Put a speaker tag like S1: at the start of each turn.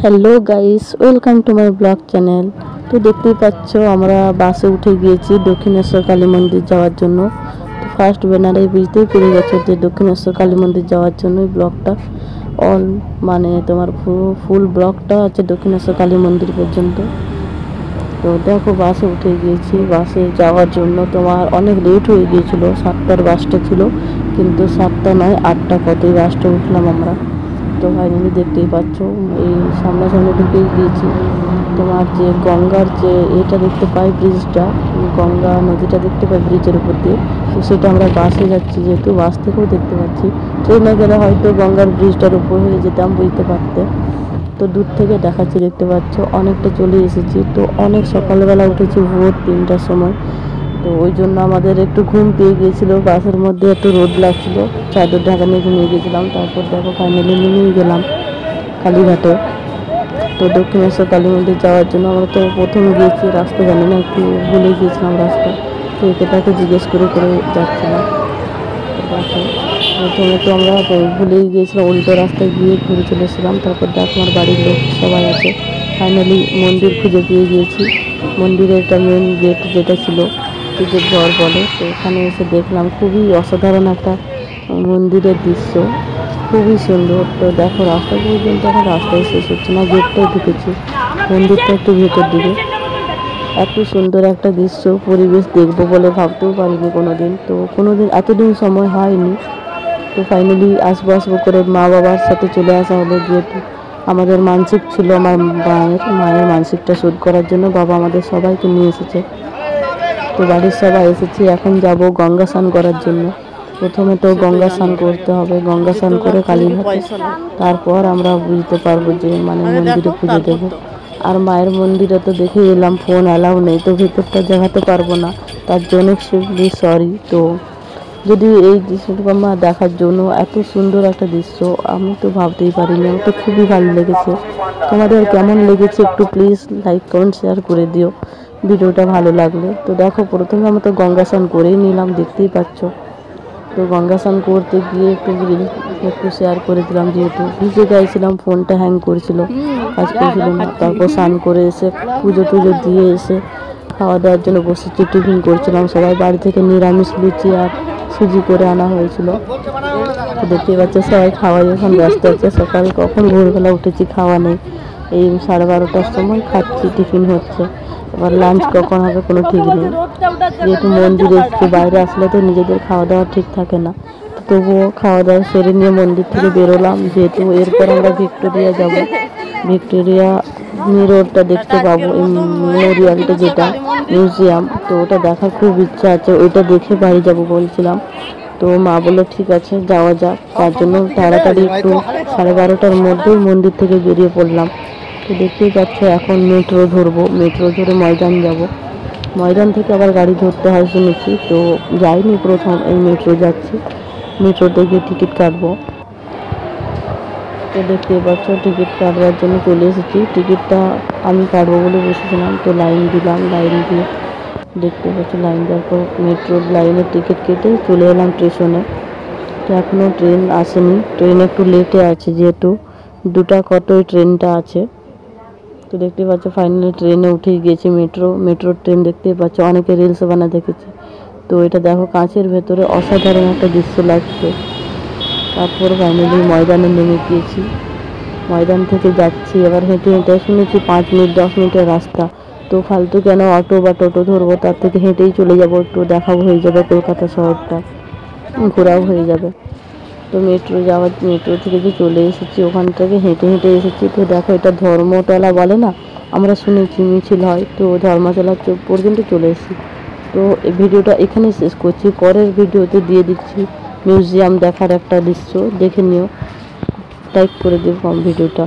S1: Hello guys, welcome to my blog channel. তো দেখতেই পাচ্ছ আমরা বাসে উঠে গিয়েছি দক্ষিণেশ্বর কালী মন্দির যাওয়ার জন্য। তো ফার্স্ট ব্যানারে বুঝতেই পেরে গেছো যে দক্ষিণেশ্বর কালী মন্দির যাওয়ার জন্য ব্লগটা অল মানে তোমার ফুল ব্লগটা আছে দক্ষিণেশ্বর কালী মন্দির পর্যন্ত। তো দেখো বাসে উঠে গিয়েছি, বাসে যাওয়ার জন্য তোমার অনেক লেট হয়ে গিয়েছিলো। 7টার বাসটা ছিল, কিন্তু 7টা নয় 8টা কতই বাসটা উঠলাম আমরা। তো ফাইনালি দেখতেই পাচ্ছ এই সামনাসামনি ঢুকে গিয়েছি। তোমার যে গঙ্গার যে এটা দেখতে পাই ব্রিজটা, গঙ্গা নদীটা দেখতে পাই ব্রিজের উপর দিয়ে। তো সেটা আমরা বাসে যাচ্ছি, যেহেতু বাস থেকেও দেখতে পাচ্ছি। ট্রেনে গেলে হয়তো গঙ্গার ব্রিজটার উপর হয়ে যেতাম, বুঝতে পারতে। তো দূর থেকে দেখাচ্ছি, দেখতে পাচ্ছ অনেকটা চলে এসেছি। তো অনেক সকালবেলা উঠেছি ভোর 3টার সময়। তো ওই জন্য আমাদের একটু ঘুম পেয়ে গিয়েছিলো, বাসের মধ্যে একটু রোদ লাগছিল, চাদর ঢাকা নিয়ে ঘুমিয়ে গিয়েছিলাম। তারপর দেখো ফাইনালি নেমেই গেলাম কালীঘাটে। তো দক্ষিণেশ্বর কালী মন্দির যাওয়ার জন্য আমরা তো প্রথমে গিয়েছি, রাস্তা জানি না, একটু ভুলে গিয়েছিলাম রাস্তা। তো একে তাকে জিজ্ঞেস করে করে যাচ্ছিলাম। দেখো প্রথমে তো আমরা ভুলেই গিয়েছিলাম, উল্টো রাস্তায় গিয়ে ঘুরে চলে এসেছিলাম। তারপর দেখো আমার বাড়ির লোক সবাই আছে। ফাইনালি মন্দির খুঁজে পেয়ে গিয়েছি। মন্দিরের একটা মেন গেট যেটা ছিল, যে ঘর বলে, তো এখানে এসে দেখলাম খুবই অসাধারণ একটা মন্দিরের দৃশ্য, খুবই সুন্দর। তো দেখো রাস্তা পর্যন্ত এখন রাস্তায় শেষ হচ্ছে না, গেটটাই ঢুকেছি, মন্দিরটা একটু ভেতর দিকে। এত সুন্দর একটা দৃশ্য, পরিবেশ দেখবো বলে ভাবতেও পারিনি কোনোদিন। তো কোনোদিন এতদিন সময় হয়নি। তো ফাইনালি আসবো করে মা বাবার সাথে চলে আসা হলো, যেহেতু আমাদের মানসিক ছিল, আমার মায়ের মানসিকটা শোধ করার জন্য বাবা আমাদের সবাইকে নিয়ে এসেছে। তো বাড়ির সবাই এসেছি, এখন যাব গঙ্গা স্নান করার জন্য। প্রথমে তো গঙ্গা স্নান করতে হবে, গঙ্গা স্নান করে কালীঘাটে, তারপর আমরা বুঝতে পারবো যে মানে মন্দিরে পুজো দেবো। আর মায়ের মন্দিরে তো দেখে এলাম ফোন অ্যালাউ নেই, তো ভেতরটা দেখাতে পারবো না, তার জন্য এক্সট্রিমলি সরি। তো যদি এই দৃশ্যটা মা দেখার জন্য, এত সুন্দর একটা দৃশ্য আমি তো ভাবতেই পারিনি, আমার তো খুবই ভালো লেগেছে। তোমাদের কেমন লেগেছে একটু প্লিজ লাইক কমেন্ট শেয়ার করে দিও ভিডিওটা ভালো লাগলে। তো দেখো প্রথমে আমরা তো গঙ্গা স্নান করেই নিলাম, দেখতেই পাচ্ছ। তো গঙ্গা স্নান করতে গিয়ে একটু শেয়ার করে দিলাম, যেহেতু ভিজে গাইছিলাম, ফোনটা হ্যাং করেছিল, কাজ করছিল না। তারপর স্নান করে এসে পুজো টুজো দিয়ে এসে খাওয়া দাওয়ার জন্য বসেছি, টিফিন করছিলাম। সবাই বাড়ি থেকে নিরামিষ লুচি আর সুজি করে আনা হয়েছিল। তো দেখতে পাচ্ছ সবাই খাওয়াই এখন ব্যস্ত আছে। সকাল কখন ভোরবেলা উঠেছি, খাওয়া নেই, এই 12:30টার সময় খাচ্ছি, টিফিন হচ্ছে। এবার লাঞ্চ কখন হবে কোনো ঠিক নেই, যেহেতু মন্দিরে এসেছি, বাইরে আসলে তো নিজেদের খাওয়া দাওয়া ঠিক থাকে না। তবুও খাওয়া দাওয়া সেরে নিয়ে মন্দির থেকে বেরোলাম, যেহেতু এরপর আমরা ভিক্টোরিয়া যাব। ভিক্টোরিয়া মিররটা দেখতে পাবো, এই মেমোরিয়ালটা যেটা মিউজিয়াম, তো ওটা দেখার খুব ইচ্ছা আছে, ওইটা দেখে বাড়ি যাব বলছিলাম। তো মা বললো ঠিক আছে যাওয়া যাক, তার জন্য তাড়াতাড়ি একটু 12:30টার মধ্যেই মন্দির থেকে বেরিয়ে পড়লাম। তো দেখতেই পাচ্ছ এখন মেট্রো ধরবো, মেট্রো ধরে ময়দান যাব। ময়দান থেকে আবার গাড়ি ধরতে হয় শুনেছি, তো যাইনি, প্রথম এই মেট্রো যাচ্ছি, মেট্রোতে গিয়ে টিকিট কাটবো। তো দেখতেই পাচ্ছ টিকিট কাটবার জন্য চলে এসেছি, টিকিটটা আমি কাটবো বলে বসেছিলাম। তো লাইন দিলাম, লাইন দিয়ে দেখতে পাচ্ছ লাইন দেওয়ার পর মেট্রোর লাইনের টিকিট কেটে চলে এলাম স্টেশনে। তো এখনও ট্রেন আসেনি, ট্রেন একটু লেটে আছে, যেহেতু 2টা কতই ট্রেনটা আছে। তো দেখতে পাচ্ছ ফাইনালি ট্রেনে উঠে গিয়েছি, মেট্রোর ট্রেন দেখতেই পাচ্ছ, অনেকে রিলস বানা দেখেছি। তো এটা দেখো কাঁচের ভেতরে অসাধারণ একটা দৃশ্য লাগছে। তারপর ফাইনালি ময়দানে নেমে গিয়েছি, ময়দান থেকে যাচ্ছি এবার হেঁটে হেঁটে, শুনেছি 5 মিনিট 10 মিনিটের রাস্তা। তো ফালতু কেন অটো বা টোটো ধরবো, তার থেকে হেঁটেই চলে যাব, একটু দেখাও হয়ে যাবে কলকাতা শহরটা, ঘোরাও হয়ে যাবে। তো মেট্রো থেকে যে চলে এসেছি, ওখান থেকে হেঁটে হেঁটে এসেছি। তো দেখো এটা ধর্মতলা বলে না, আমরা শুনেছি মিছিল হয়, তো ধর্মতলা পর্যন্ত চলে এসেছি। তো এই ভিডিওটা এখানে শেষ করছি, পরের ভিডিওতে দিয়ে দিচ্ছি মিউজিয়াম দেখার একটা দৃশ্য, দেখে নিও, লাইক করে দিও ভিডিওটা।